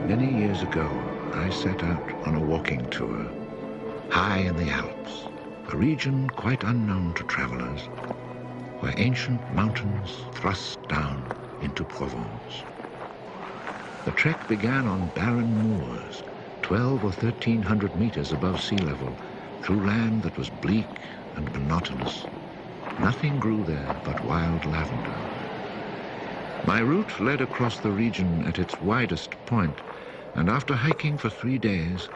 Many years ago, I set out on a walking tour, high in the Alps, a region quite unknown to travelers, where ancient mountains thrust down into Provence. The trek began on barren moors, 12 or 1,300 meters above sea level, through land that was bleak and monotonous. Nothing grew there but wild lavender. My route led across the region at its widest point, and after hiking for 3 days,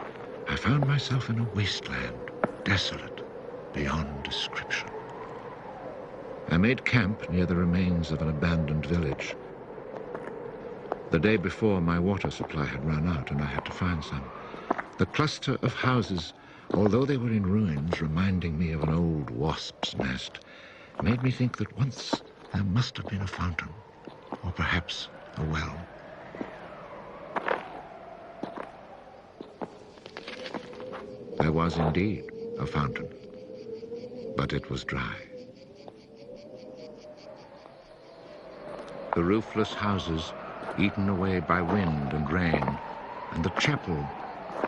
I found myself in a wasteland, desolate beyond description. I made camp near the remains of an abandoned village. The day before, my water supply had run out and I had to find some. The cluster of houses, although they were in ruins, reminding me of an old wasp's nest, made me think that once there must have been a fountain, or perhaps a well. There was indeed a fountain, but it was dry. The roofless houses, eaten away by wind and rain, and the chapel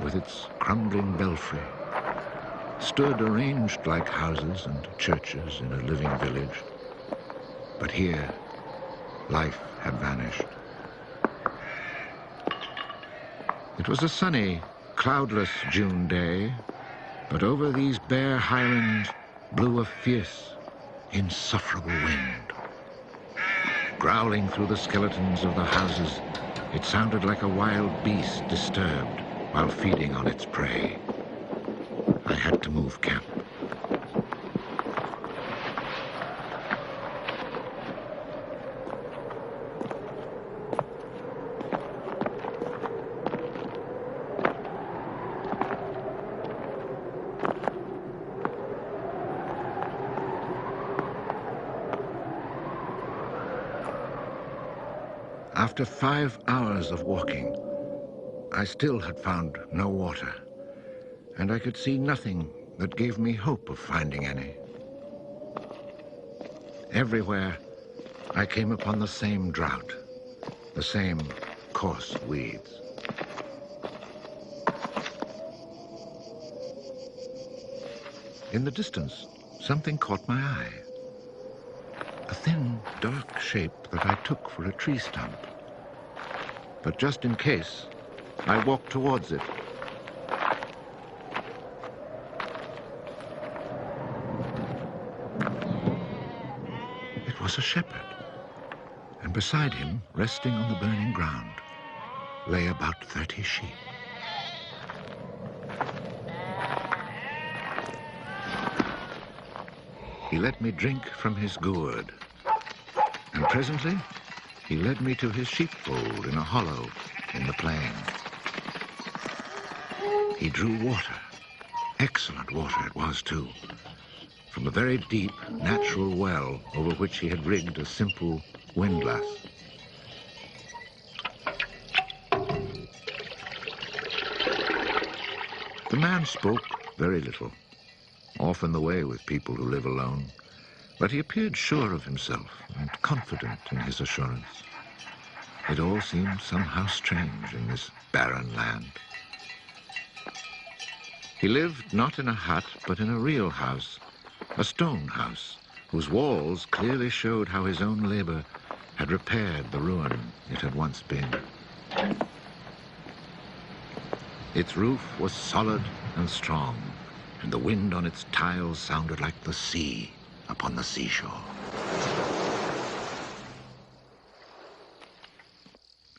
with its crumbling belfry, stood arranged like houses and churches in a living village. But here, life had vanished. It was a sunny, cloudless June day, but over these bare highlands blew a fierce, insufferable wind. Growling through the skeletons of the houses, it sounded like a wild beast disturbed while feeding on its prey. I had to move camp. After 5 hours of walking, I still had found no water, and I could see nothing that gave me hope of finding any. Everywhere, I came upon the same drought, the same coarse weeds. In the distance, something caught my eye. A thin, dark shape that I took for a tree stump. But just in case, I walked towards it. It was a shepherd, and beside him, resting on the burning ground, lay about 30 sheep. He let me drink from his gourd, and presently he led me to his sheepfold in a hollow in the plain. He drew water. Excellent water it was, too, from a very deep, natural well over which he had rigged a simple windlass. The man spoke very little, often the way with people who live alone, but he appeared sure of himself and confident in his assurance. It all seemed somehow strange in this barren land. He lived not in a hut, but in a real house, a stone house, whose walls clearly showed how his own labor had repaired the ruin it had once been. Its roof was solid and strong, and the wind on its tiles sounded like the sea upon the seashore.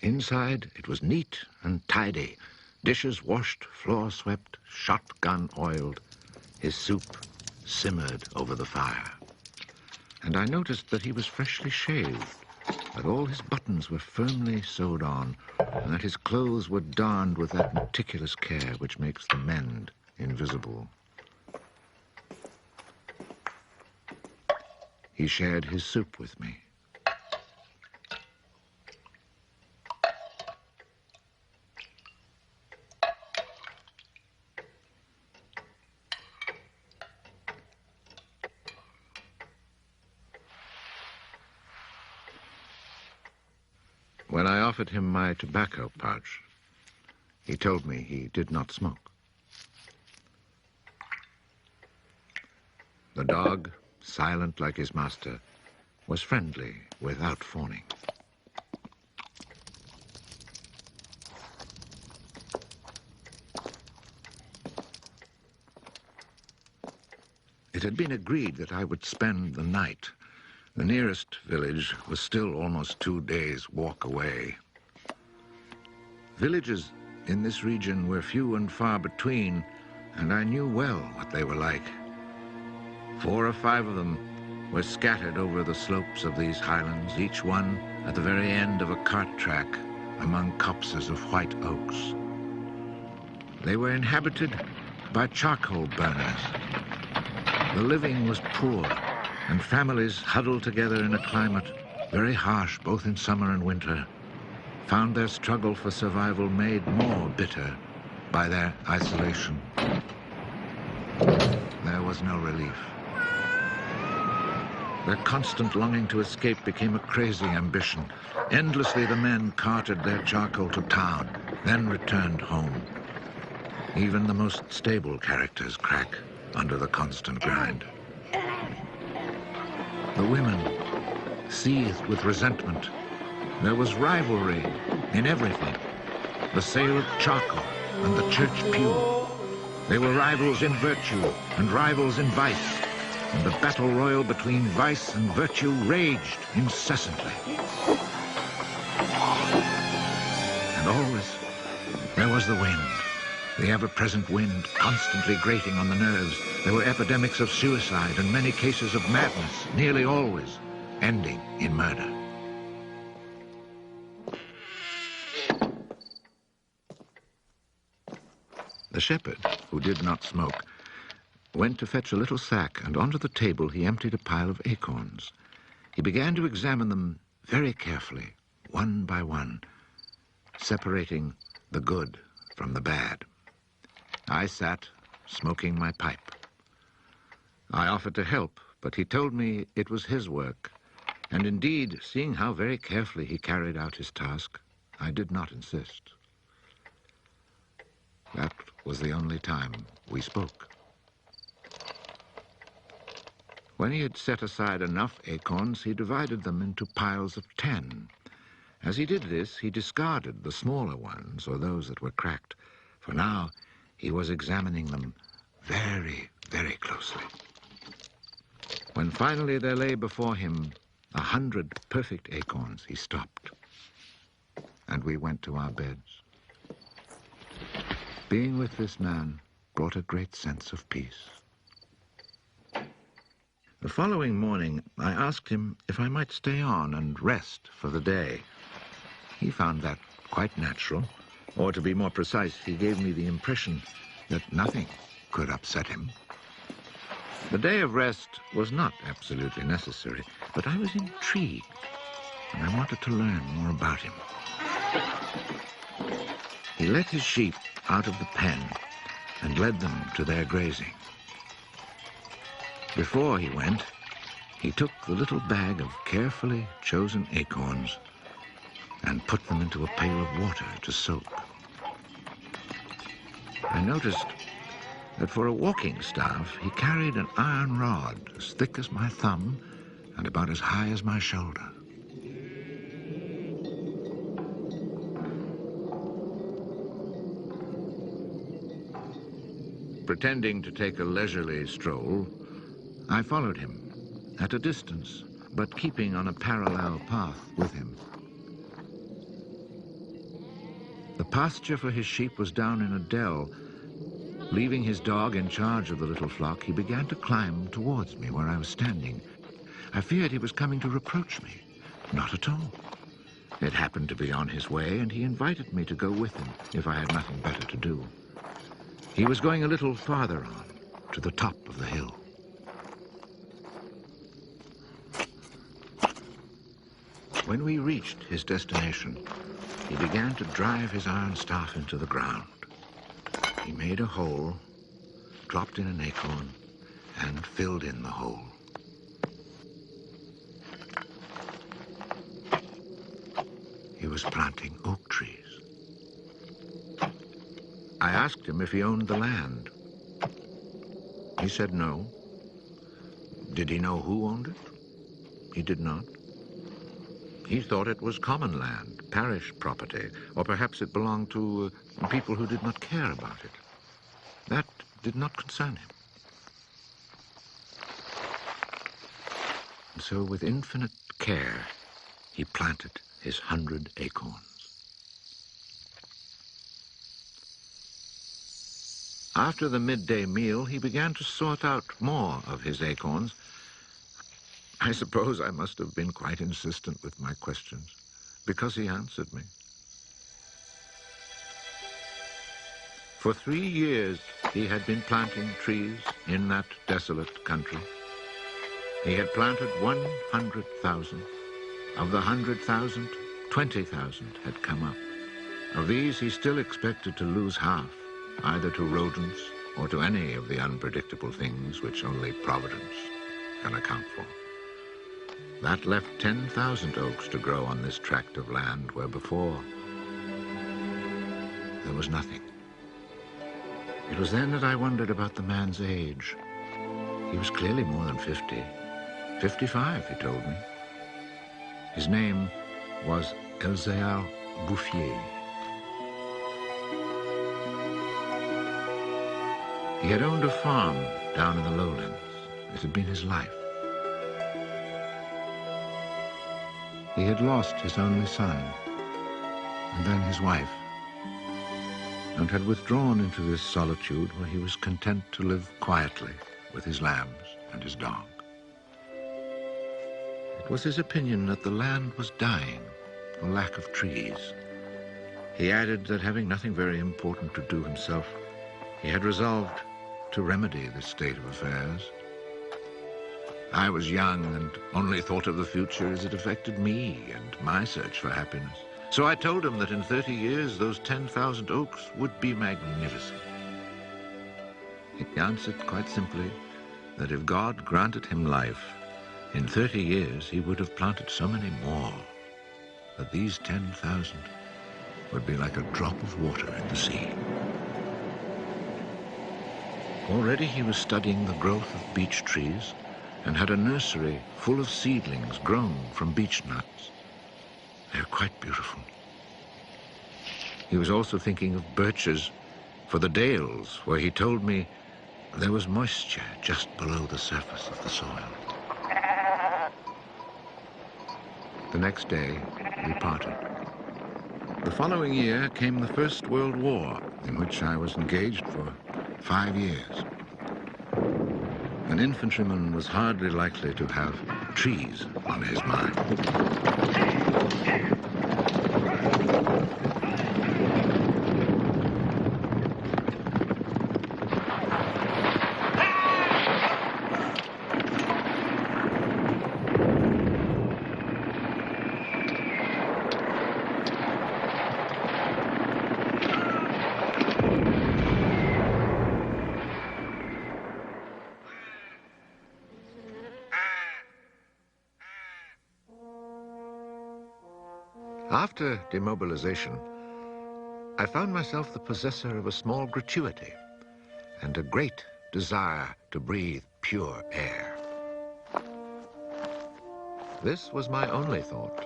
Inside, it was neat and tidy, dishes washed, floor swept, shotgun oiled. His soup simmered over the fire. And I noticed that he was freshly shaved, that all his buttons were firmly sewed on, and that his clothes were darned with that meticulous care which makes the mend invisible. He shared his soup with me. When I offered him my tobacco pouch, He told me he did not smoke. The dog, silent like his master, was friendly without fawning. It had been agreed that I would spend the night. The nearest village was still almost 2 days' walk away. Villages in this region were few and far between, and I knew well what they were like. 4 or 5 of them were scattered over the slopes of these highlands, each one at the very end of a cart track among copses of white oaks. They were inhabited by charcoal burners. The living was poor, and families huddled together in a climate very harsh both in summer and winter found their struggle for survival made more bitter by their isolation. There was no relief. Their constant longing to escape became a crazy ambition. Endlessly the men carted their charcoal to town, then returned home. Even the most stable characters crack under the constant grind. The women seethed with resentment. There was rivalry in everything. The sale of charcoal and the church pew. They were rivals in virtue and rivals in vice, and the battle royal between vice and virtue raged incessantly. And always there was the wind, the ever-present wind constantly grating on the nerves. There were epidemics of suicide and many cases of madness, nearly always ending in murder. The shepherd, who did not smoke, went to fetch a little sack, and onto the table he emptied a pile of acorns. He began to examine them very carefully, one by one, separating the good from the bad. I sat, smoking my pipe. I offered to help, but he told me it was his work, and indeed, seeing how very carefully he carried out his task, I did not insist. That was the only time we spoke. When he had set aside enough acorns, he divided them into piles of 10. As he did this, he discarded the smaller ones, or those that were cracked, for now he was examining them very, very closely. When finally there lay before him 100 perfect acorns, he stopped, and we went to our beds. Being with this man brought a great sense of peace. The following morning, I asked him if I might stay on and rest for the day. He found that quite natural, or to be more precise, he gave me the impression that nothing could upset him. The day of rest was not absolutely necessary, but I was intrigued, and I wanted to learn more about him. He let his sheep out of the pen and led them to their grazing. Before he went, he took the little bag of carefully chosen acorns and put them into a pail of water to soak. I noticed that for a walking staff, he carried an iron rod as thick as my thumb and about as high as my shoulder. Pretending to take a leisurely stroll, I followed him at a distance, but keeping on a parallel path with him. The pasture for his sheep was down in a dell. Leaving his dog in charge of the little flock, he began to climb towards me where I was standing. I feared he was coming to reproach me. Not at all. It happened to be on his way, and he invited me to go with him if I had nothing better to do. He was going a little farther on, to the top of the hill. When we reached his destination, he began to drive his iron staff into the ground. He made a hole, dropped in an acorn, and filled in the hole. He was planting oak trees. I asked him if he owned the land. He said no. Did he know who owned it? He did not. He thought it was common land, parish property, or perhaps it belonged to people who did not care about it. That did not concern him. And so with infinite care, he planted his 100 acorns. After the midday meal, he began to sort out more of his acorns. I suppose I must have been quite insistent with my questions, because he answered me. For 3 years, he had been planting trees in that desolate country. He had planted 100,000. Of the 100,000, 20,000 had come up. Of these, he still expected to lose half, either to rodents or to any of the unpredictable things which only Providence can account for. That left 10,000 oaks to grow on this tract of land where before there was nothing. It was then that I wondered about the man's age. He was clearly more than 50. 55, he told me. His name was Elzéard Bouffier. He had owned a farm down in the lowlands. It had been his life. He had lost his only son, and then his wife, and had withdrawn into this solitude where he was content to live quietly with his lambs and his dog. It was his opinion that the land was dying for lack of trees. He added that having nothing very important to do himself, he had resolved to remedy this state of affairs. I was young and only thought of the future as it affected me and my search for happiness. So I told him that in 30 years, those 10,000 oaks would be magnificent. He answered quite simply that if God granted him life, in 30 years he would have planted so many more that these 10,000 would be like a drop of water in the sea. Already he was studying the growth of beech trees and had a nursery full of seedlings grown from beech nuts. They're quite beautiful. He was also thinking of birches for the dales, where he told me there was moisture just below the surface of the soil. The next day, we parted. The following year came the First World War, in which I was engaged for 5 years. An infantryman was hardly likely to have trees on his mind. After demobilization, I found myself the possessor of a small gratuity and a great desire to breathe pure air. This was my only thought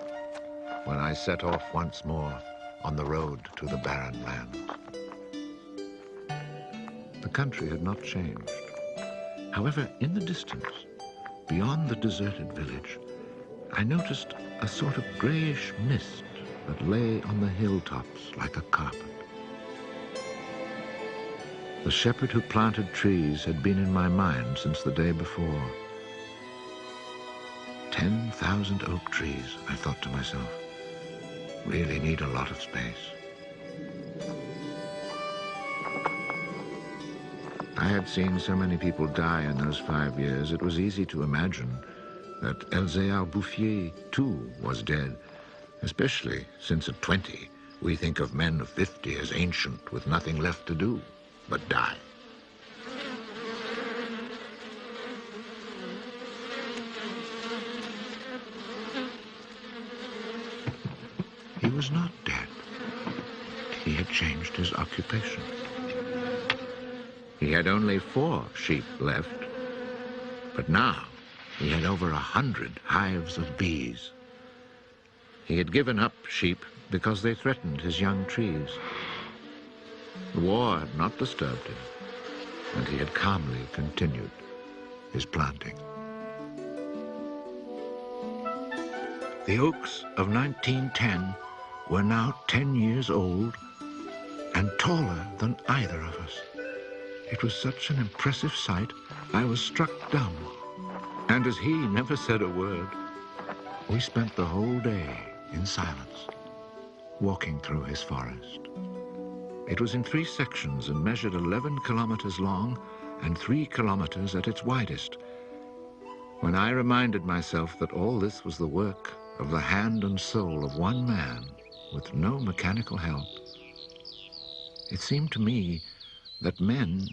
when I set off once more on the road to the barren lands. The country had not changed. However, in the distance, beyond the deserted village, I noticed a sort of grayish mist that lay on the hilltops like a carpet. The shepherd who planted trees had been in my mind since the day before. 10,000 oak trees, I thought to myself, really need a lot of space. I had seen so many people die in those 5 years, it was easy to imagine that Elzéard Bouffier, too, was dead, especially since at 20, we think of men of 50 as ancient with nothing left to do but die. He was not dead. He had changed his occupation. He had only 4 sheep left, but now he had over 100 hives of bees. He had given up sheep because they threatened his young trees. The war had not disturbed him, and he had calmly continued his planting. The oaks of 1910 were now 10 years old and taller than either of us. It was such an impressive sight, I was struck dumb. And as he never said a word, we spent the whole day in silence, walking through his forest. It was in 3 sections and measured 11 kilometers long and 3 kilometers at its widest. When I reminded myself that all this was the work of the hand and soul of one man with no mechanical help, it seemed to me that men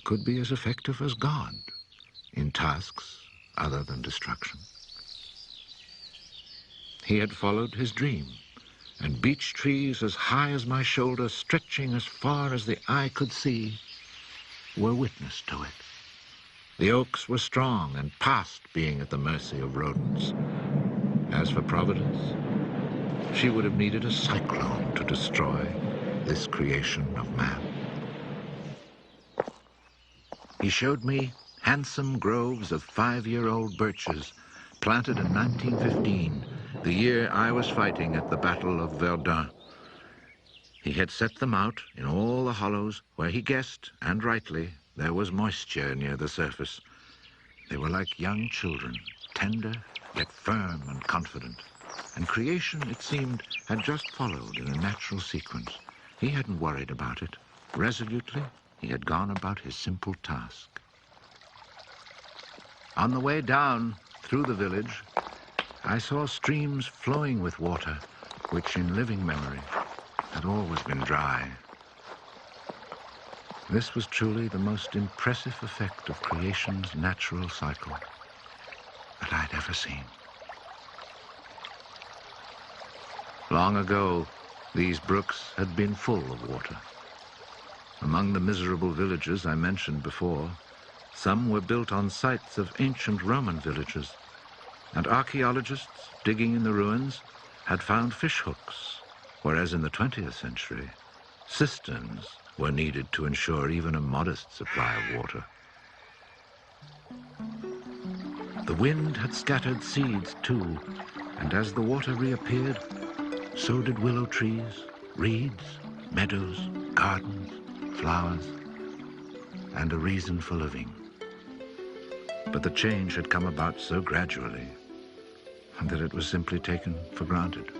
could be as effective as God in tasks other than destruction. He had followed his dream, and beech trees as high as my shoulder, stretching as far as the eye could see, were witness to it. The oaks were strong and past being at the mercy of rodents. As for Providence, she would have needed a cyclone to destroy this creation of man. He showed me handsome groves of 5-year-old birches planted in 1915, the year I was fighting at the Battle of Verdun. He had set them out in all the hollows where he guessed, and rightly, there was moisture near the surface. They were like young children, tender yet firm and confident. And creation, it seemed, had just followed in a natural sequence. He hadn't worried about it. Resolutely, he had gone about his simple task. On the way down through the village, I saw streams flowing with water, which in living memory had always been dry. This was truly the most impressive effect of creation's natural cycle that I'd ever seen. Long ago, these brooks had been full of water. Among the miserable villages I mentioned before, some were built on sites of ancient Roman villages, and archaeologists digging in the ruins had found fish hooks, whereas in the 20th century, cisterns were needed to ensure even a modest supply of water. The wind had scattered seeds too, and as the water reappeared, so did willow trees, reeds, meadows, gardens, flowers, and a reason for living. But the change had come about so gradually that it was simply taken for granted.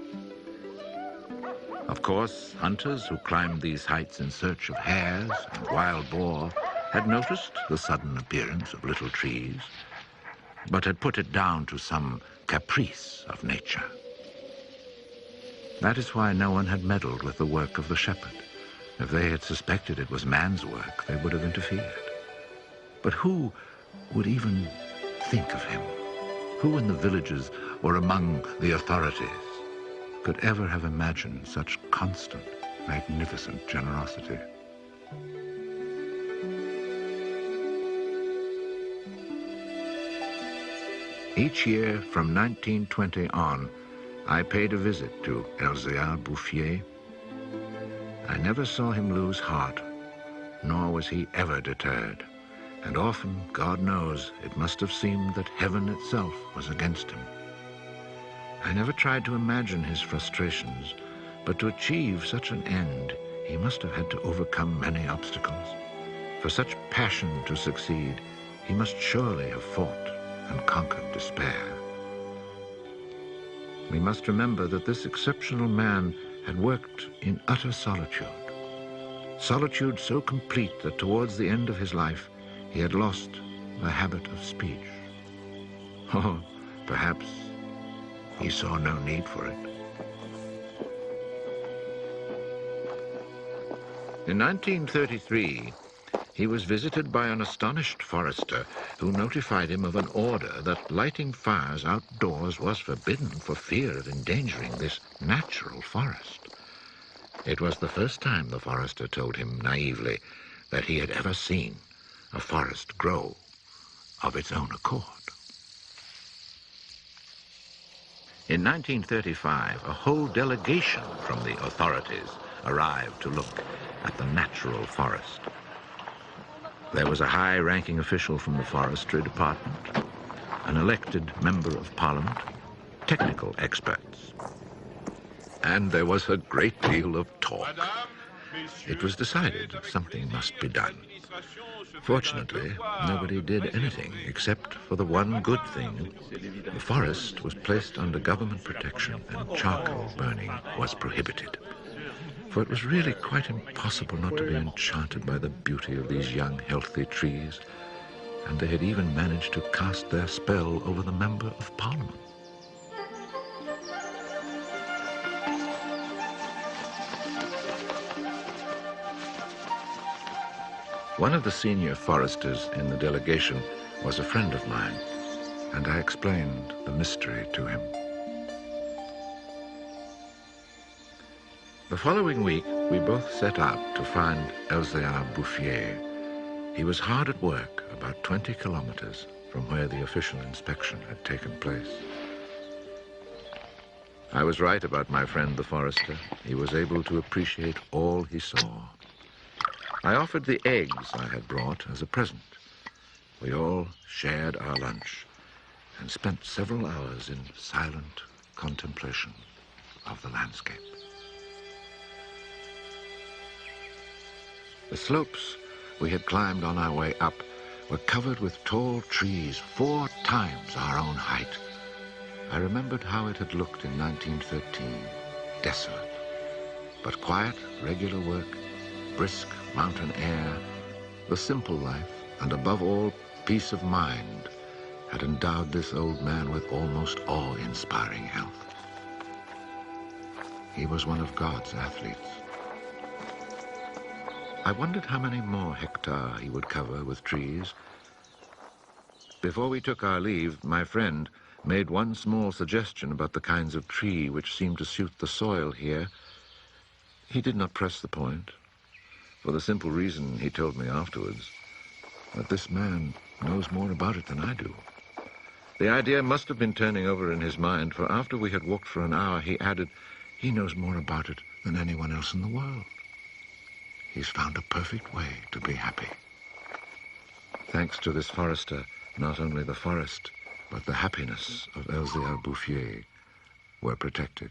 Of course, hunters who climbed these heights in search of hares and wild boar had noticed the sudden appearance of little trees, but had put it down to some caprice of nature. That is why no one had meddled with the work of the shepherd. If they had suspected it was man's work, they would have interfered. But who would even think of him? Who in the villages or among the authorities could ever have imagined such constant, magnificent generosity? Each year from 1920 on, I paid a visit to Elzéard Bouffier. I never saw him lose heart, nor was he ever deterred. And often, God knows, it must have seemed that heaven itself was against him. I never tried to imagine his frustrations, but to achieve such an end, he must have had to overcome many obstacles. For such passion to succeed, he must surely have fought and conquered despair. We must remember that this exceptional man had worked in utter solitude. Solitude so complete that towards the end of his life, he had lost the habit of speech. Oh, perhaps he saw no need for it. In 1933, he was visited by an astonished forester who notified him of an order that lighting fires outdoors was forbidden for fear of endangering this natural forest. It was the first time, the forester told him naively, that he had ever seen a forest grow of its own accord. In 1935, a whole delegation from the authorities arrived to look at the natural forest. There was a high-ranking official from the forestry department, an elected member of parliament, technical experts. And there was a great deal of talk. It was decided something must be done. Fortunately, nobody did anything except for the one good thing. The forest was placed under government protection and charcoal burning was prohibited. For it was really quite impossible not to be enchanted by the beauty of these young, healthy trees. And they had even managed to cast their spell over the Member of Parliament. One of the senior foresters in the delegation was a friend of mine, and I explained the mystery to him. The following week, we both set out to find Elzéard Bouffier. He was hard at work about 20 kilometers from where the official inspection had taken place. I was right about my friend the forester. He was able to appreciate all he saw. I offered the eggs I had brought as a present. We all shared our lunch and spent several hours in silent contemplation of the landscape. The slopes we had climbed on our way up were covered with tall trees 4 times our own height. I remembered how it had looked in 1913, desolate, but quiet, regular work, brisk mountain air, the simple life, and above all, peace of mind, had endowed this old man with almost awe-inspiring health. He was one of God's athletes. I wondered how many more hectares he would cover with trees. Before we took our leave, my friend made one small suggestion about the kinds of tree which seemed to suit the soil here. He did not press the point, for the simple reason, he told me afterwards, that this man knows more about it than I do. The idea must have been turning over in his mind, for after we had walked for an hour, he added, he knows more about it than anyone else in the world. He's found a perfect way to be happy. Thanks to this forester, not only the forest, but the happiness of Elzéard Bouffier were protected.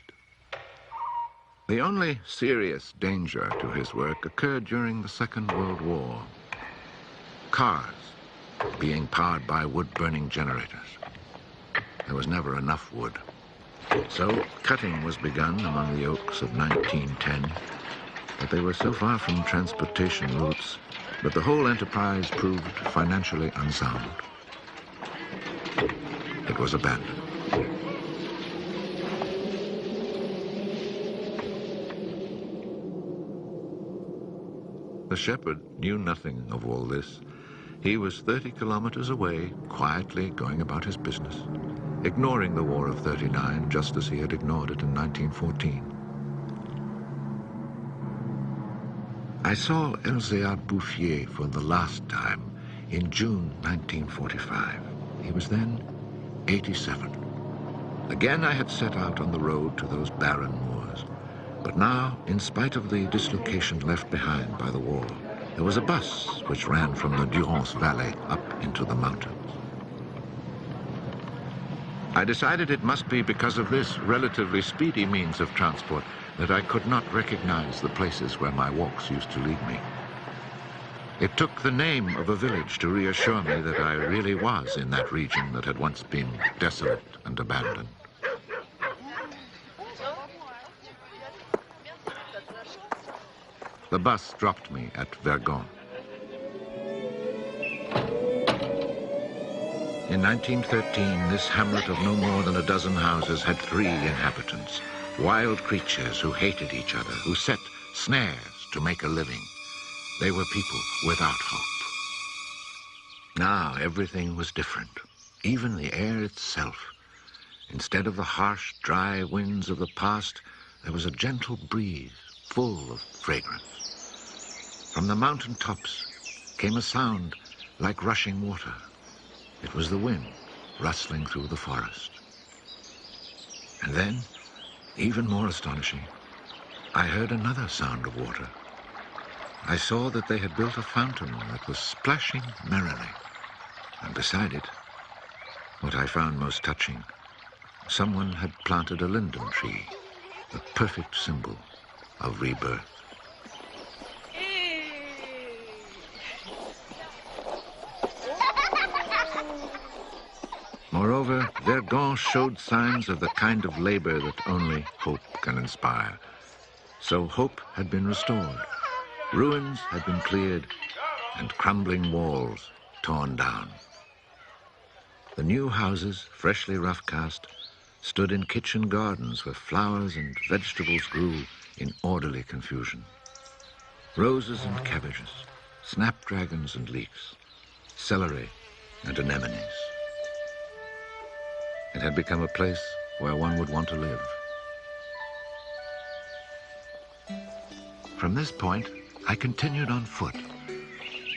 The only serious danger to his work occurred during the Second World War. Cars being powered by wood-burning generators. There was never enough wood. So cutting was begun among the oaks of 1910, but they were so far from transportation routes that the whole enterprise proved financially unsound. It was abandoned. The shepherd knew nothing of all this. He was 30 kilometers away, quietly going about his business, ignoring the War of '39 just as he had ignored it in 1914. I saw Elzéard Bouffier for the last time in June 1945. He was then 87. Again I had set out on the road to those barren moors. But now, in spite of the dislocation left behind by the war, there was a bus which ran from the Durance Valley up into the mountains. I decided it must be because of this relatively speedy means of transport that I could not recognize the places where my walks used to lead me. It took the name of a village to reassure me that I really was in that region that had once been desolate and abandoned. The bus dropped me at Vergon. In 1913, this hamlet of no more than a dozen houses had 3 inhabitants, wild creatures who hated each other, who set snares to make a living. They were people without hope. Now everything was different, even the air itself. Instead of the harsh, dry winds of the past, there was a gentle breeze full of fragrance. From the mountain tops came a sound like rushing water. It was the wind rustling through the forest. And then, even more astonishing, I heard another sound of water. I saw that they had built a fountain that was splashing merrily. And beside it, what I found most touching, someone had planted a linden tree, the perfect symbol of rebirth. Moreover, Verdun showed signs of the kind of labor that only hope can inspire. So hope had been restored, ruins had been cleared, and crumbling walls torn down. The new houses, freshly rough-cast, stood in kitchen gardens where flowers and vegetables grew in orderly confusion. Roses and cabbages, snapdragons and leeks, celery and anemones. It had become a place where one would want to live. From this point, I continued on foot.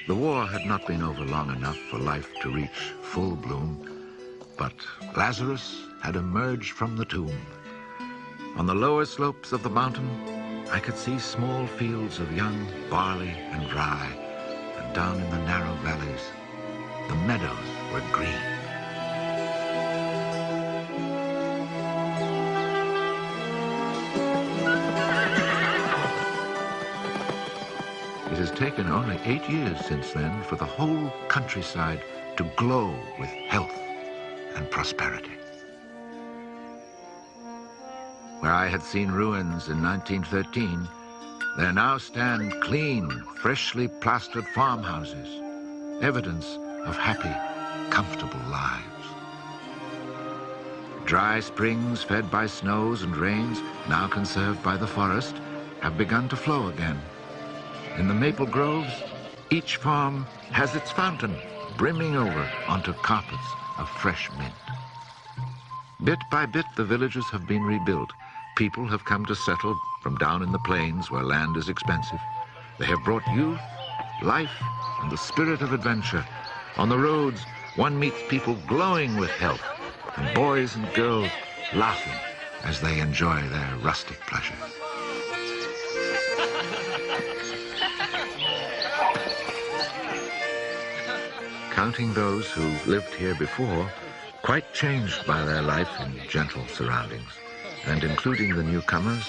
The war had not been over long enough for life to reach full bloom, but Lazarus had emerged from the tomb. On the lower slopes of the mountain, I could see small fields of young barley and rye, and down in the narrow valleys, the meadows were green. It has taken only 8 years since then for the whole countryside to glow with health and prosperity. Where I had seen ruins in 1913, there now stand clean, freshly plastered farmhouses, evidence of happy, comfortable lives. Dry springs fed by snows and rains, now conserved by the forest, have begun to flow again. In the maple groves, each farm has its fountain brimming over onto carpets of fresh mint. Bit by bit, the villages have been rebuilt. People have come to settle from down in the plains where land is expensive. They have brought youth, life, and the spirit of adventure. On the roads, one meets people glowing with health, and boys and girls laughing as they enjoy their rustic pleasures. Counting those who lived here before, quite changed by their life in gentle surroundings, and including the newcomers,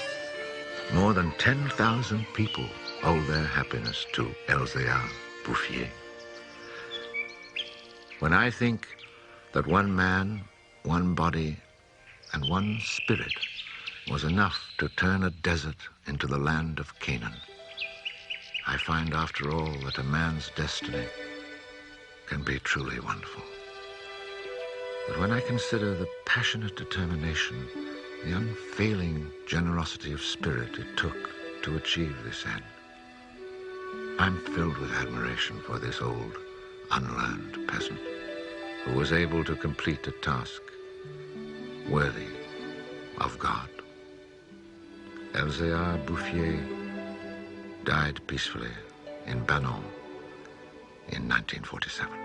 more than 10,000 people owe their happiness to Elzéard Bouffier. When I think that one man, one body, and one spirit was enough to turn a desert into the land of Canaan, I find after all that a man's destiny can be truly wonderful. But when I consider the passionate determination, the unfailing generosity of spirit it took to achieve this end, I'm filled with admiration for this old, unlearned peasant who was able to complete a task worthy of God. Elzéard Bouffier died peacefully in Banon in 1947.